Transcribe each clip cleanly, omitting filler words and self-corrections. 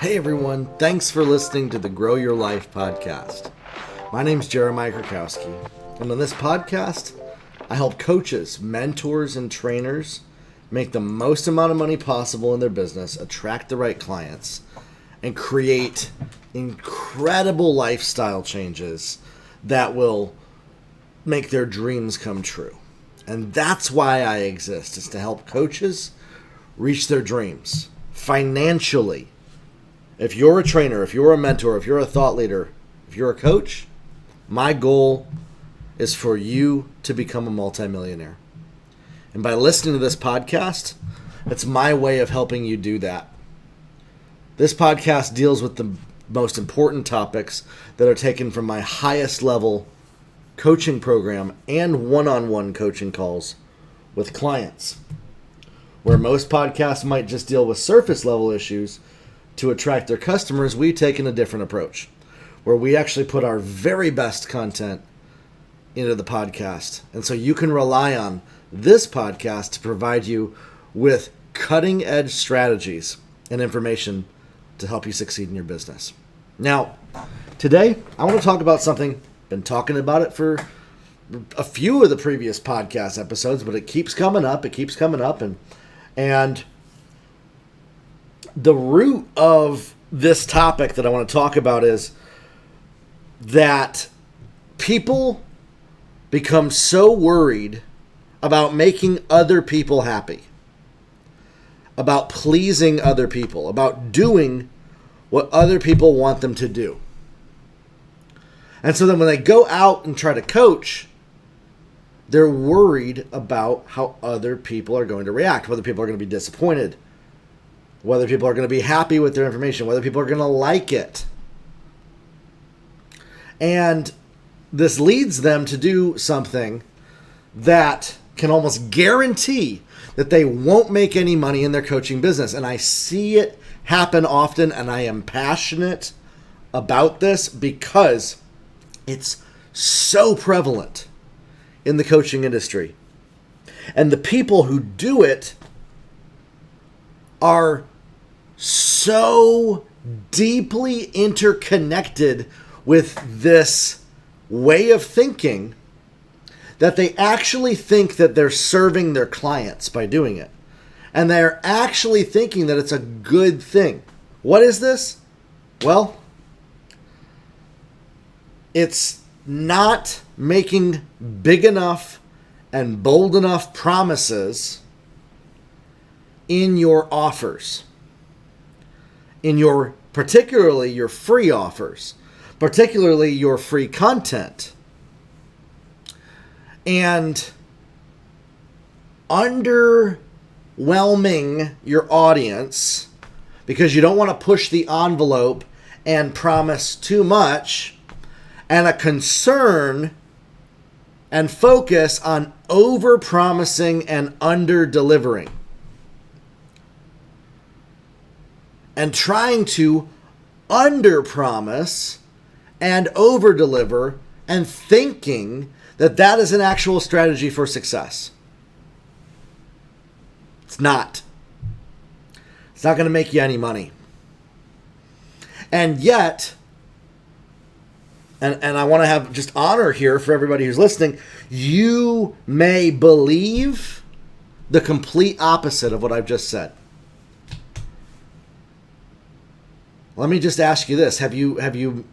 Hey everyone, thanks for listening to the Grow Your Life podcast. My name's Jeremiah Krakowski, and on this podcast, I help coaches, mentors, and trainers make the most amount of money possible in their business, attract the right clients, and create incredible lifestyle changes that will make their dreams come true. And that's why I exist, is to help coaches reach their dreams financially. If you're a trainer, if you're a mentor, if you're a thought leader, if you're a coach, my goal is for you to become a multimillionaire. And by listening to this podcast, it's my way of helping you do that. This podcast deals with the most important topics that are taken from my highest level coaching program and one-on-one coaching calls with clients. Where most podcasts might just deal with surface level issues to attract their customers, we've taken a different approach where we actually put our very best content into the podcast. And so you can rely on this podcast to provide you with cutting edge strategies and information to help you succeed in your business. Now, today I want to talk about something. I've been talking about it for a few of the previous podcast episodes, but it keeps coming up. And the root of this topic that I want to talk about is that people become so worried about making other people happy, about pleasing other people, about doing what other people want them to do. And so then when they go out and try to coach, they're worried about how other people are going to react, whether people are going to be disappointed, whether people are going to be happy with their information, whether people are going to like it. And this leads them to do something that can almost guarantee that they won't make any money in their coaching business. And I see it happen often, and I am passionate about this because it's so prevalent in the coaching industry. And the people who do it are so deeply interconnected with this way of thinking that they actually think that they're serving their clients by doing it. And they're actually thinking that it's a good thing. What is this? Well, it's not making big enough and bold enough promises in your offers, particularly your free offers, particularly your free content, and underwhelming your audience because you don't want to push the envelope and promise too much, and a concern and focus on over-promising and under-delivering. And trying to under-promise and over-deliver and thinking that that is an actual strategy for success. It's not. It's not going to make you any money. And yet, and I want to have just honor here for everybody who's listening, you may believe the complete opposite of what I've just said. Let me just ask you this. Have you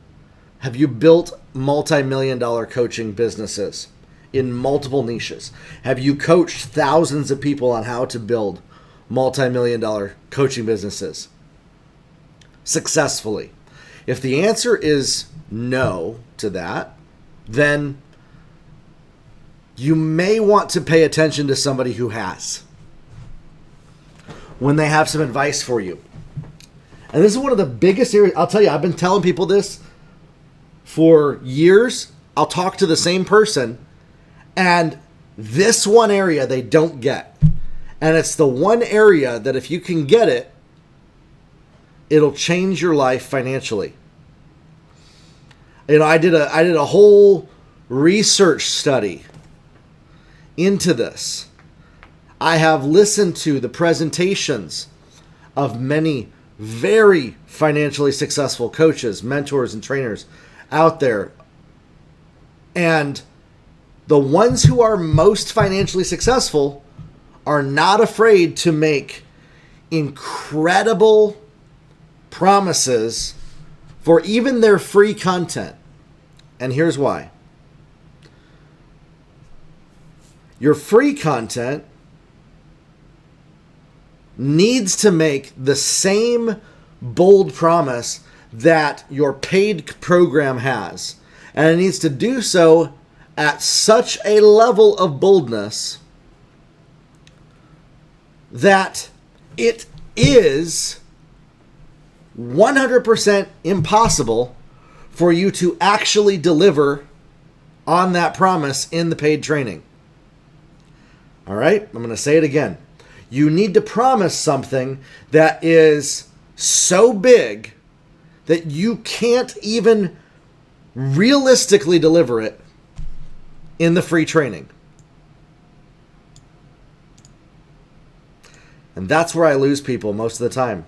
built multi-million-dollar coaching businesses in multiple niches? Have you coached thousands of people on how to build multi-million-dollar coaching businesses successfully? If the answer is no to that, then you may want to pay attention to somebody who has, when they have some advice for you. And this is one of the biggest areas. I'll tell you, I've been telling people this for years. I'll talk to the same person, and this one area they don't get. And it's the one area that if you can get it, it'll change your life financially. You know, I did a whole research study into this. I have listened to the presentations of many very financially successful coaches, mentors, and trainers out there. And the ones who are most financially successful are not afraid to make incredible promises for even their free content. And here's why. Your free content needs to make the same bold promise that your paid program has. And it needs to do so at such a level of boldness that it is 100% impossible for you to actually deliver on that promise in the paid training. All right, I'm going to say it again. You need to promise something that is so big that you can't even realistically deliver it in the free training. And that's where I lose people most of the time.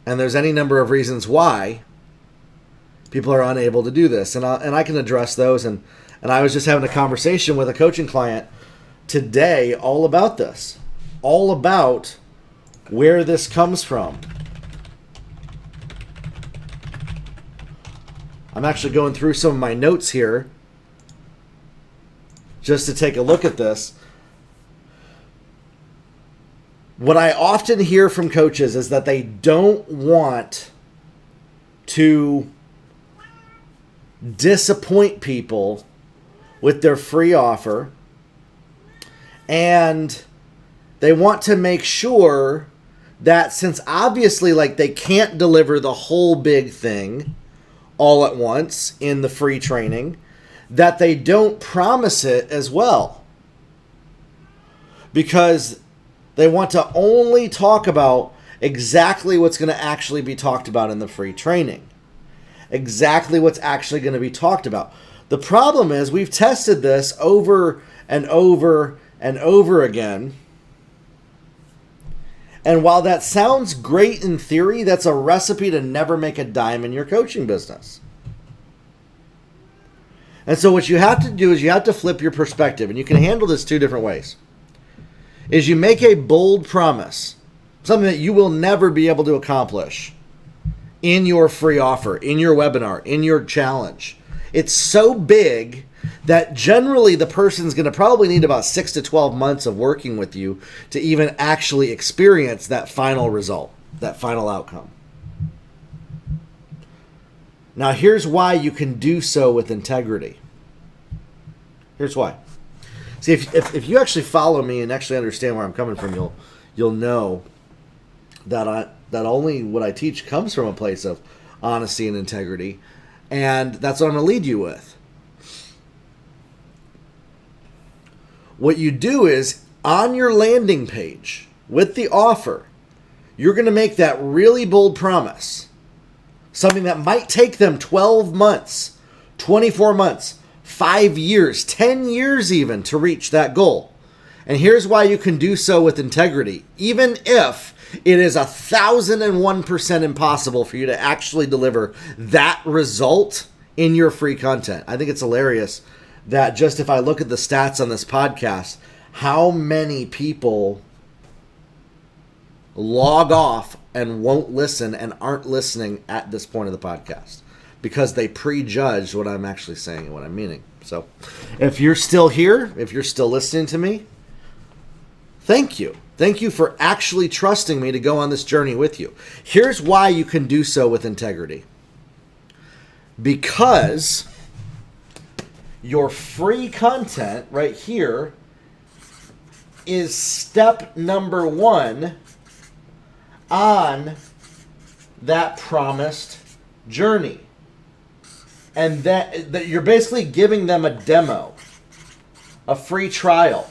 And there's any number of reasons why people are unable to do this. And I can address those. And I was just having a conversation with a coaching client today all about this. All about where this comes from. I'm actually going through some of my notes here just to take a look at this. What I often hear from coaches is that they don't want to disappoint people with their free offer, and they want to make sure that, since obviously they can't deliver the whole big thing all at once in the free training, that they don't promise it as well, because they want to only talk about exactly what's going to actually be talked about in the free training. Exactly what's actually going to be talked about. The problem is we've tested this over and over and over again. And while that sounds great in theory, that's a recipe to never make a dime in your coaching business. And so what you have to do is you have to flip your perspective. And you can handle this two different ways. Is you make a bold promise, something that you will never be able to accomplish in your free offer, in your webinar, in your challenge. It's so big that generally the person's going to probably need about 6 to 12 months of working with you to even actually experience that final result, that final outcome. Now, here's why you can do so with integrity. Here's why. See, if you actually follow me and actually understand where I'm coming from, you'll know that only what I teach comes from a place of honesty and integrity, and that's what I'm going to lead you with. What you do is, on your landing page with the offer, you're going to make that really bold promise, something that might take them 12 months, 24 months, 5 years, 10 years even to reach that goal. And here's why you can do so with integrity, even if it is 1,001% impossible for you to actually deliver that result in your free content. I think it's hilarious that just if I look at the stats on this podcast, how many people log off and won't listen and aren't listening at this point of the podcast because they prejudge what I'm actually saying and what I'm meaning. So if you're still here, if you're still listening to me, thank you. Thank you for actually trusting me to go on this journey with you. Here's why you can do so with integrity. Because your free content right here is step number 1 on that promised journey. And that you're basically giving them a demo, a free trial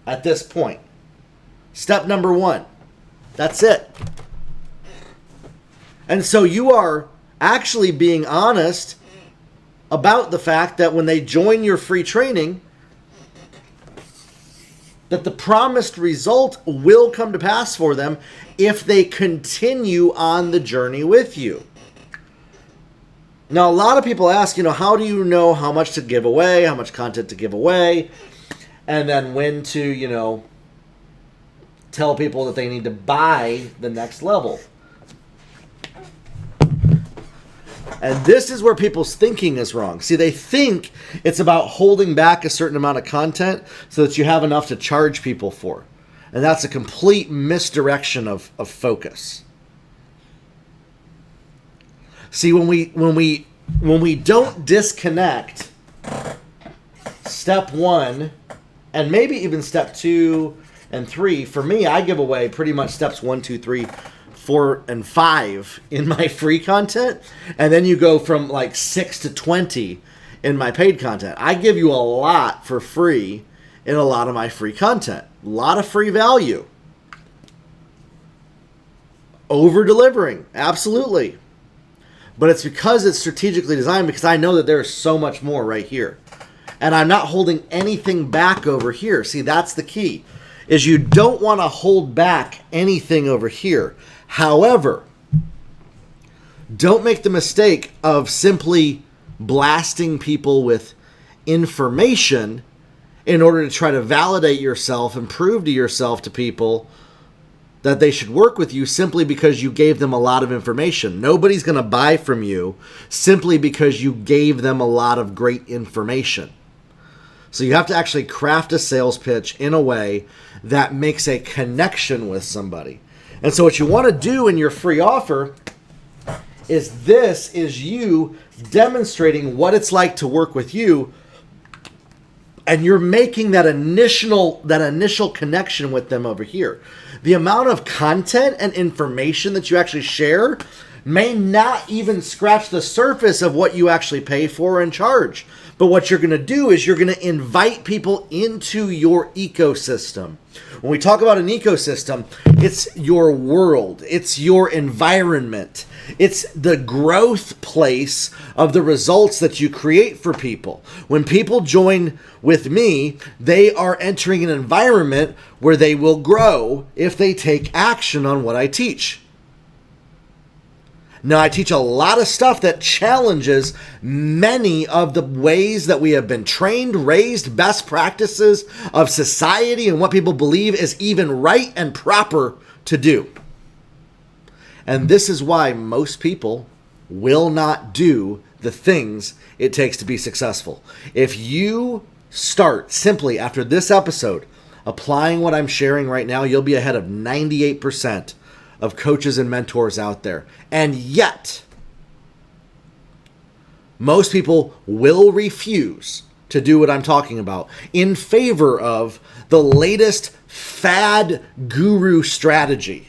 at this point. Step number 1. That's it. And so you are actually being honest about the fact that when they join your free training, that the promised result will come to pass for them if they continue on the journey with you. Now, a lot of people ask, how do you know how much to give away, how much content to give away, and then when to, tell people that they need to buy the next level. And this is where people's thinking is wrong. See, they think it's about holding back a certain amount of content so that you have enough to charge people for. And that's a complete misdirection of focus. See, when we don't disconnect step 1 and maybe even step 2 and 3, for me, I give away pretty much steps 1, 2, 3, 4, and 5 in my free content, and then you go from like 6 to 20 in my paid content. I give you a lot for free in a lot of my free content. A lot of free value. Over-delivering, absolutely. But it's because it's strategically designed, because I know that there's so much more right here. And I'm not holding anything back over here. See, that's the key, is you don't want to hold back anything over here. However, don't make the mistake of simply blasting people with information in order to try to validate yourself and prove to yourself to people that they should work with you simply because you gave them a lot of information. Nobody's going to buy from you simply because you gave them a lot of great information. So you have to actually craft a sales pitch in a way that makes a connection with somebody. And so what you want to do in your free offer is you demonstrating what it's like to work with you, and you're making that initial connection with them over here. The amount of content and information that you actually share may not even scratch the surface of what you actually pay for and charge. But what you're going to do is you're going to invite people into your ecosystem. When we talk about an ecosystem, it's your world, it's your environment, it's the growth place of the results that you create for people. When people join with me, they are entering an environment where they will grow if they take action on what I teach. Now, I teach a lot of stuff that challenges many of the ways that we have been trained, raised, best practices of society, and what people believe is even right and proper to do. And this is why most people will not do the things it takes to be successful. If you start simply after this episode applying what I'm sharing right now, you'll be ahead of 98% of coaches and mentors out there. And yet, most people will refuse to do what I'm talking about in favor of the latest fad guru strategy.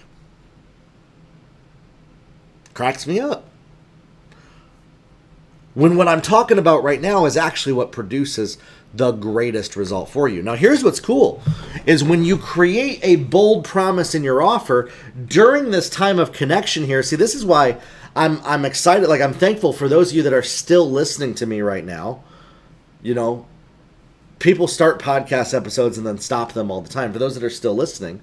Cracks me up. When what I'm talking about right now is actually what produces the greatest result for you. Now, here's what's cool, is when you create a bold promise in your offer during this time of connection here. See, this is why I'm excited. Like, I'm thankful for those of you that are still listening to me right now. People start podcast episodes and then stop them all the time. For those that are still listening,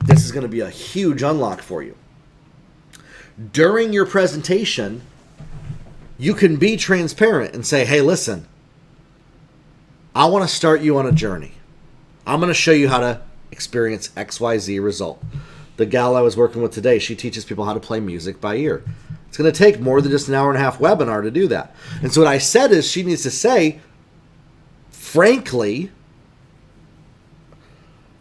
this is going to be a huge unlock for you. During your presentation, you can be transparent and say, hey, listen, I want to start you on a journey. I'm going to show you how to experience XYZ result. The gal I was working with today, she teaches people how to play music by ear. It's going to take more than just an hour and a half webinar to do that. And so what I said is she needs to say, frankly,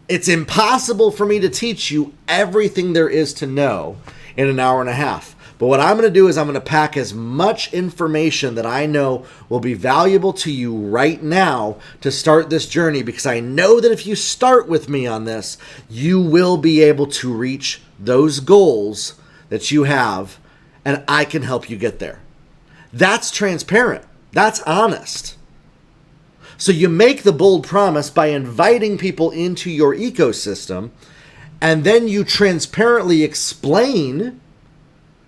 it's impossible for me to teach you everything there is to know in an hour and a half. But what I'm going to do is I'm going to pack as much information that I know will be valuable to you right now to start this journey, because I know that if you start with me on this, you will be able to reach those goals that you have, and I can help you get there. That's transparent. That's honest. So you make the bold promise by inviting people into your ecosystem, and then you transparently explain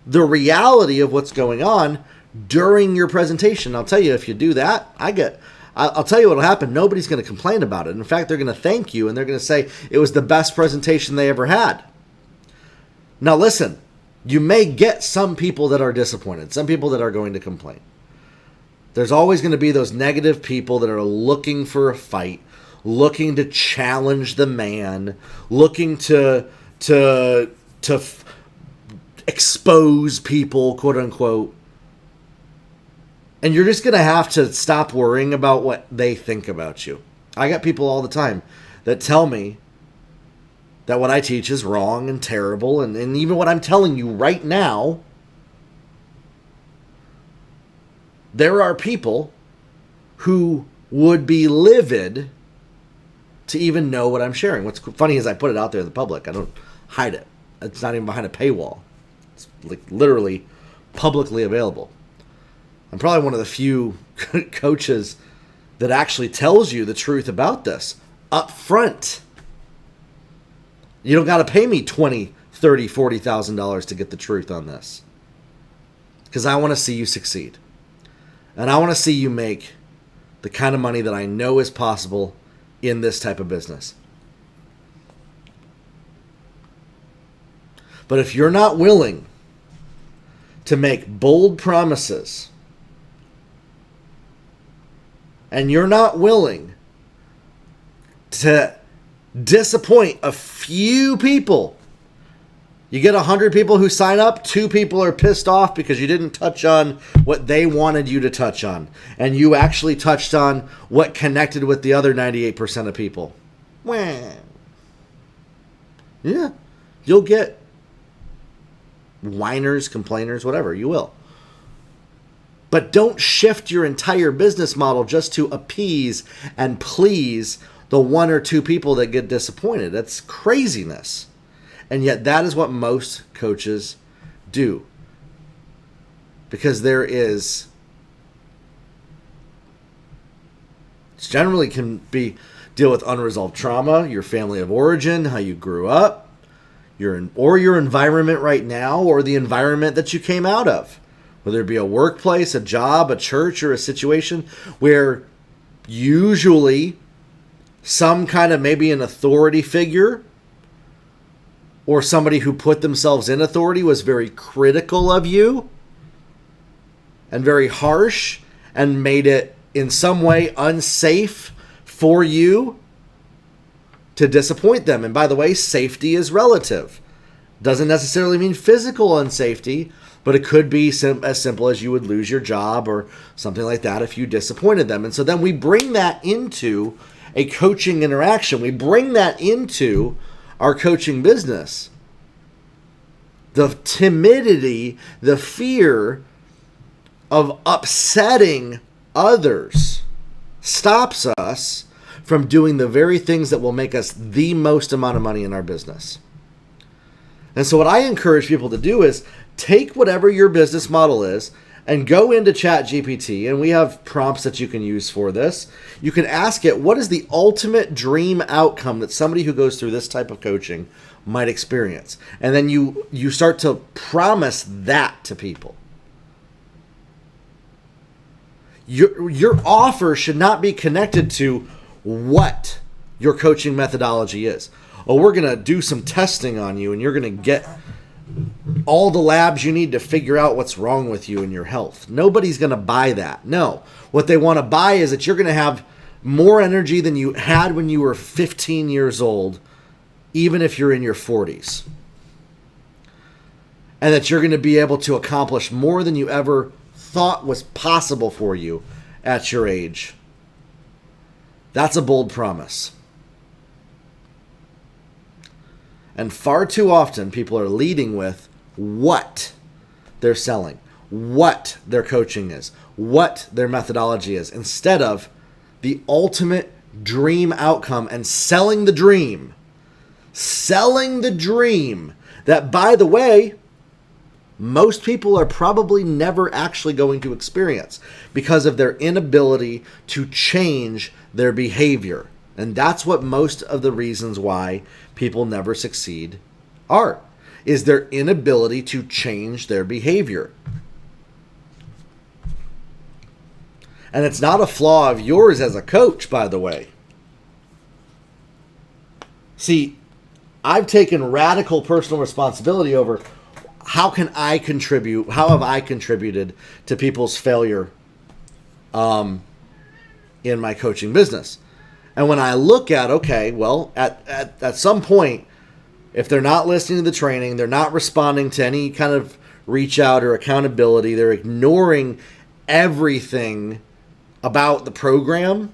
the reality of what's going on during your presentation. I'll tell you, if you do that, I I'll tell you what will happen. Nobody's going to complain about it. In fact, they're going to thank you, and they're going to say it was the best presentation they ever had. Now listen, you may get some people that are disappointed, some people that are going to complain. There's always going to be those negative people that are looking for a fight, looking to challenge the man, looking to expose people, quote unquote. And you're just going to have to stop worrying about what they think about you. I got people all the time that tell me that what I teach is wrong and terrible. And even what I'm telling you right now, there are people who would be livid to even know what I'm sharing. What's funny is I put it out there in the public. I don't hide it. It's not even behind a paywall. It's like literally publicly available. I'm probably one of the few coaches that actually tells you the truth about this up front. You don't got to pay me $20,000, $30,000, $40,000 to get the truth on this. Because I want to see you succeed. And I want to see you make the kind of money that I know is possible in this type of business. But if you're not willing to make bold promises, and you're not willing to disappoint a few people, you get 100 people who sign up, 2 people are pissed off because you didn't touch on what they wanted you to touch on. And you actually touched on what connected with the other 98% of people. Wah. Yeah, you'll get whiners, complainers, whatever, you will. But don't shift your entire business model just to appease and please the 1 or 2 people that get disappointed. That's craziness. And yet that is what most coaches do. Because it's generally can be deal with unresolved trauma, your family of origin, how you grew up, your environment right now, or the environment that you came out of. Whether it be a workplace, a job, a church, or a situation where usually some kind of maybe an authority figure or somebody who put themselves in authority was very critical of you and very harsh and made it in some way unsafe for you to disappoint them. And by the way, safety is relative. Doesn't necessarily mean physical unsafety, but it could be as simple as you would lose your job or something like that if you disappointed them. And so then we bring that into a coaching interaction. We bring that into our coaching business. The timidity, the fear of upsetting others stops us from doing the very things that will make us the most amount of money in our business. And so what I encourage people to do is take whatever your business model is and go into ChatGPT, and we have prompts that you can use for this. You can ask it, what is the ultimate dream outcome that somebody who goes through this type of coaching might experience? And then you start to promise that to people. Your offer should not be connected to what your coaching methodology is. Oh, we're going to do some testing on you, and you're going to get all the labs you need to figure out what's wrong with you and your health. Nobody's going to buy that. No. What they want to buy is that you're going to have more energy than you had when you were 15 years old, even if you're in your 40s. And that you're going to be able to accomplish more than you ever thought was possible for you at your age. That's a bold promise. And far too often, people are leading with what they're selling, what their coaching is, what their methodology is, instead of the ultimate dream outcome and selling the dream. Selling the dream that, by the way, most people are probably never actually going to experience because of their inability to change their behavior. And that's what most of the reasons why people never succeed is their inability to change their behavior. And it's not a flaw of yours as a coach, by the way. See, I've taken radical personal responsibility over how can I contribute, how have I contributed to people's failure in my coaching business. And when I look at, okay, well, at some point, if they're not listening to the training, they're not responding to any kind of reach out or accountability, they're ignoring everything about the program,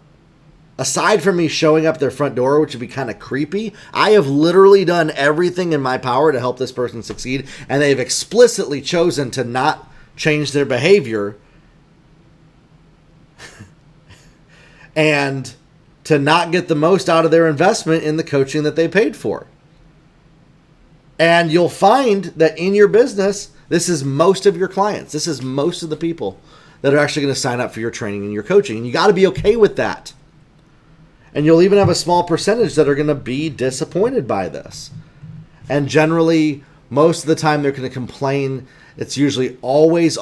aside from me showing up their front door, which would be kind of creepy, I have literally done everything in my power to help this person succeed, and they've explicitly chosen to not change their behavior and to not get the most out of their investment in the coaching that they paid for. And you'll find that in your business, this is most of your clients. This is most of the people that are actually going to sign up for your training and your coaching. And you got to be okay with that. And you'll even have a small percentage that are going to be disappointed by this. And generally, most of the time they're going to complain. It's usually always,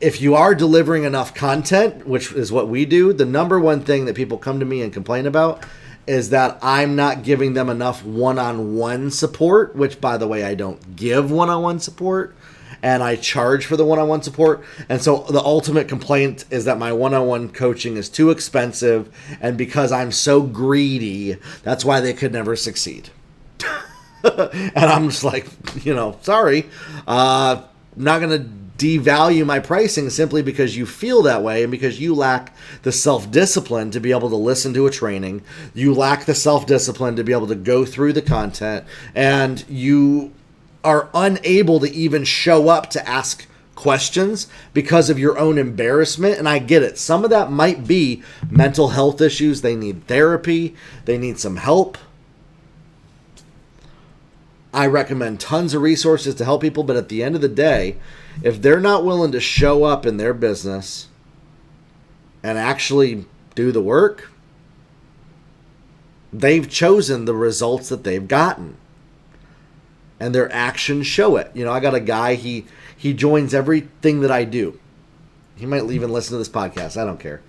if you are delivering enough content, which is what we do, the number one thing that people come to me and complain about is that I'm not giving them enough one-on-one support, which, by the way, I don't give one-on-one support, and I charge for the one-on-one support. And so the ultimate complaint is that my one-on-one coaching is too expensive, and because I'm so greedy, that's why they could never succeed. And I'm just like, sorry, not going to devalue my pricing simply because you feel that way and because you lack the self-discipline to be able to listen to a training. You lack the self-discipline to be able to go through the content, and you are unable to even show up to ask questions because of your own embarrassment. And I get it. Some of that might be mental health issues. They need therapy. They need some help. I recommend tons of resources to help people, but at the end of the day, if they're not willing to show up in their business and actually do the work, they've chosen the results that they've gotten. And their actions show it. I got a guy, he joins everything that I do. He might even listen to this podcast. I don't care.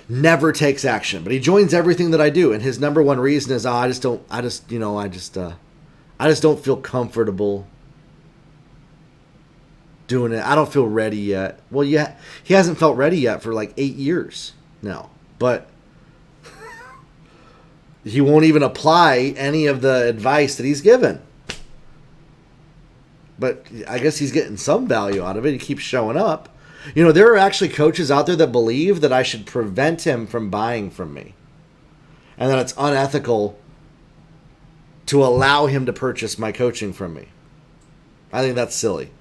Never takes action, but he joins everything that I do. And his number one reason is, I just don't feel comfortable doing it. I don't feel ready yet. Well, yeah, he hasn't felt ready yet for like 8 years now, but he won't even apply any of the advice that he's given. But I guess he's getting some value out of it. He keeps showing up. There are actually coaches out there that believe that I should prevent him from buying from me, and that it's unethical to allow him to purchase my coaching from me. I think that's silly.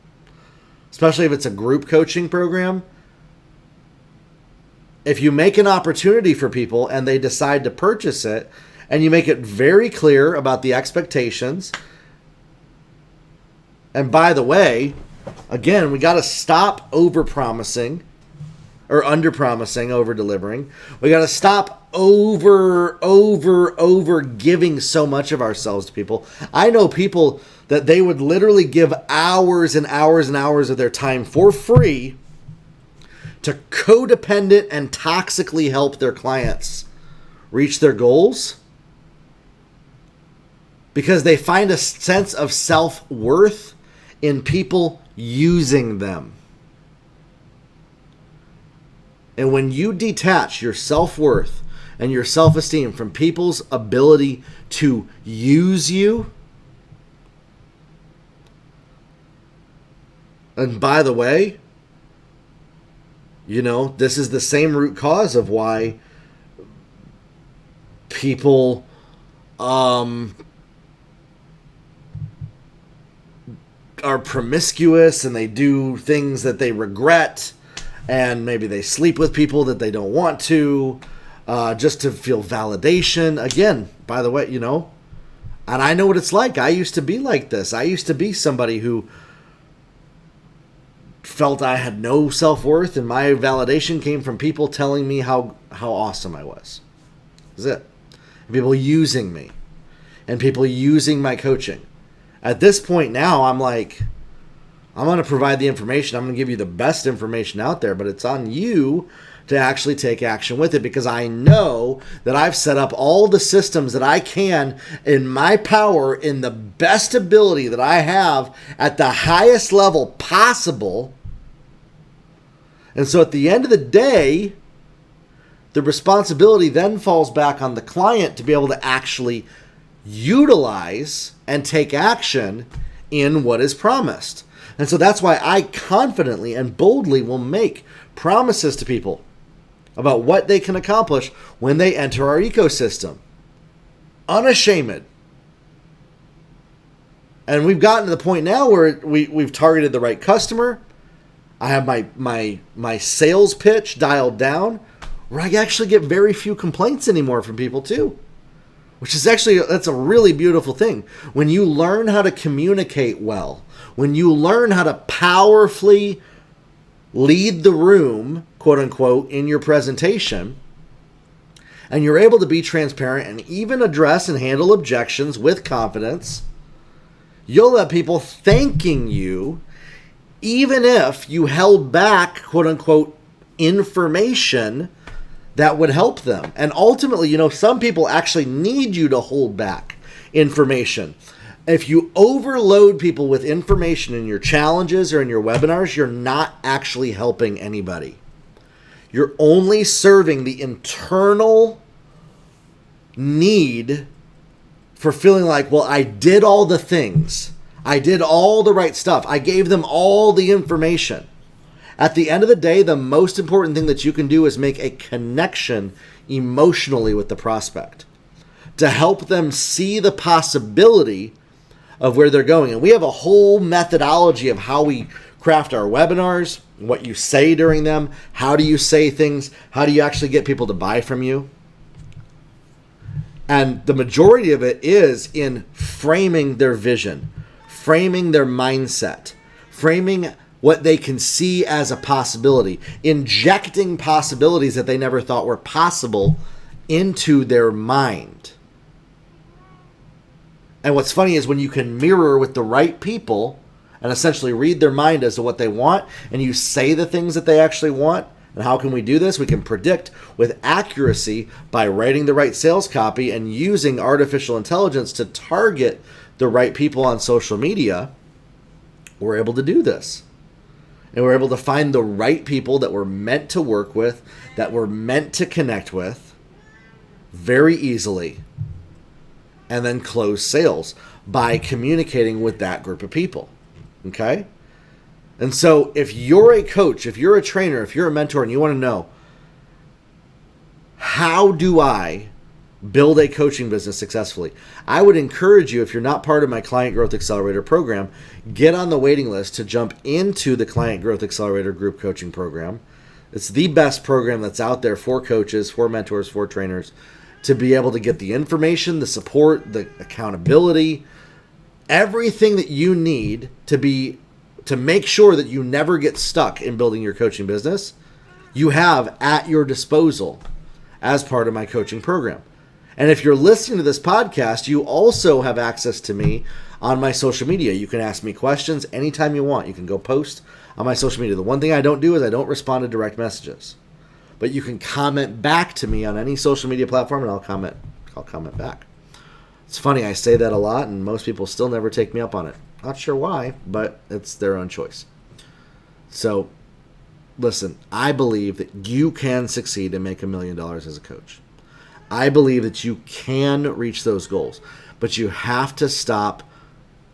Especially if it's a group coaching program. If you make an opportunity for people and they decide to purchase it, and you make it very clear about the expectations. And by the way, again, we got to stop over-promising or under-promising, over-delivering. We got to stop over giving so much of ourselves to people. I know people that they would literally give hours and hours and hours of their time for free to codependent and toxically help their clients reach their goals because they find a sense of self-worth in people using them. And when you detach your self-worth and your self-esteem from people's ability to use you, and by the way, this is the same root cause of why people are promiscuous and they do things that they regret, and maybe they sleep with people that they don't want to, just to feel validation. Again, by the way, and I know what it's like. I used to be like this. I used to be somebody who felt I had no self-worth, and my validation came from people telling me how awesome I was. That's it. And people using me, and people using my coaching. At this point now, I'm like, I'm going to provide the information. I'm going to give you the best information out there, but it's on you to actually take action with it, because I know that I've set up all the systems that I can in my power, in the best ability that I have at the highest level possible. And so at the end of the day, the responsibility then falls back on the client to be able to actually utilize and take action in what is promised. And so that's why I confidently and boldly will make promises to people about what they can accomplish when they enter our ecosystem. Unashamed. And we've gotten to the point now where we've targeted the right customer. I have my sales pitch dialed down, where I actually get very few complaints anymore from people too. Which is actually, that's a really beautiful thing. When you learn how to communicate well, when you learn how to powerfully lead the room, quote unquote, in your presentation, and you're able to be transparent and even address and handle objections with confidence, you'll have people thanking you, even if you held back, quote unquote, information that would help them. And ultimately, some people actually need you to hold back information. If you overload people with information in your challenges or in your webinars, you're not actually helping anybody. You're only serving the internal need for feeling like, well, I did all the things. I did all the right stuff. I gave them all the information. At the end of the day, the most important thing that you can do is make a connection emotionally with the prospect to help them see the possibility of where they're going. And we have a whole methodology of how we craft our webinars, what you say during them, how do you say things, how do you actually get people to buy from you. And the majority of it is in framing their vision, framing their mindset, framing what they can see as a possibility, injecting possibilities that they never thought were possible into their mind. And what's funny is when you can mirror with the right people and essentially read their mind as to what they want, and you say the things that they actually want. And how can we do this? We can predict with accuracy by writing the right sales copy and using artificial intelligence to target the right people on social media. We're able to do this. And we're able to find the right people that we're meant to work with, that we're meant to connect with very easily, and then close sales by communicating with that group of people. Okay? And so if you're a coach, if you're a trainer, if you're a mentor, and you want to know, how do I build a coaching business successfully? I would encourage you, if you're not part of my Client Growth Accelerator program, get on the waiting list to jump into the Client Growth Accelerator group coaching program. It's the best program that's out there for coaches, for mentors, for trainers, to be able to get the information, the support, the accountability, everything that you need to make sure that you never get stuck in building your coaching business, you have at your disposal as part of my coaching program. And if you're listening to this podcast, you also have access to me on my social media. You can ask me questions anytime you want. You can go post on my social media. The one thing I don't do is I don't respond to direct messages. But you can comment back to me on any social media platform, and I'll comment back. It's funny, I say that a lot, and most people still never take me up on it. Not sure why, but it's their own choice. So, listen, I believe that you can succeed and make $1 million as a coach. I believe that you can reach those goals, but you have to stop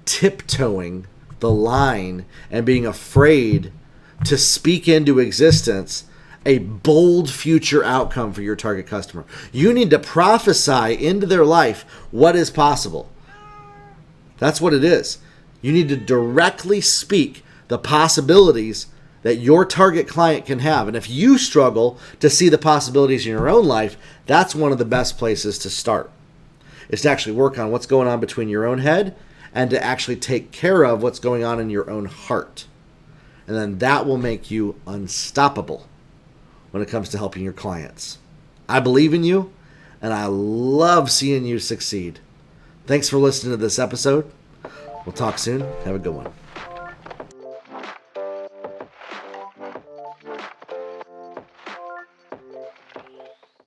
tiptoeing the line and being afraid to speak into existence a bold future outcome for your target customer. You need to prophesy into their life what is possible. That's what it is. You need to directly speak the possibilities that your target client can have. And if you struggle to see the possibilities in your own life, that's one of the best places to start. Is to actually work on what's going on between your own head and to actually take care of what's going on in your own heart. And then that will make you unstoppable when it comes to helping your clients. I believe in you, and I love seeing you succeed. Thanks for listening to this episode. We'll talk soon. Have a good one.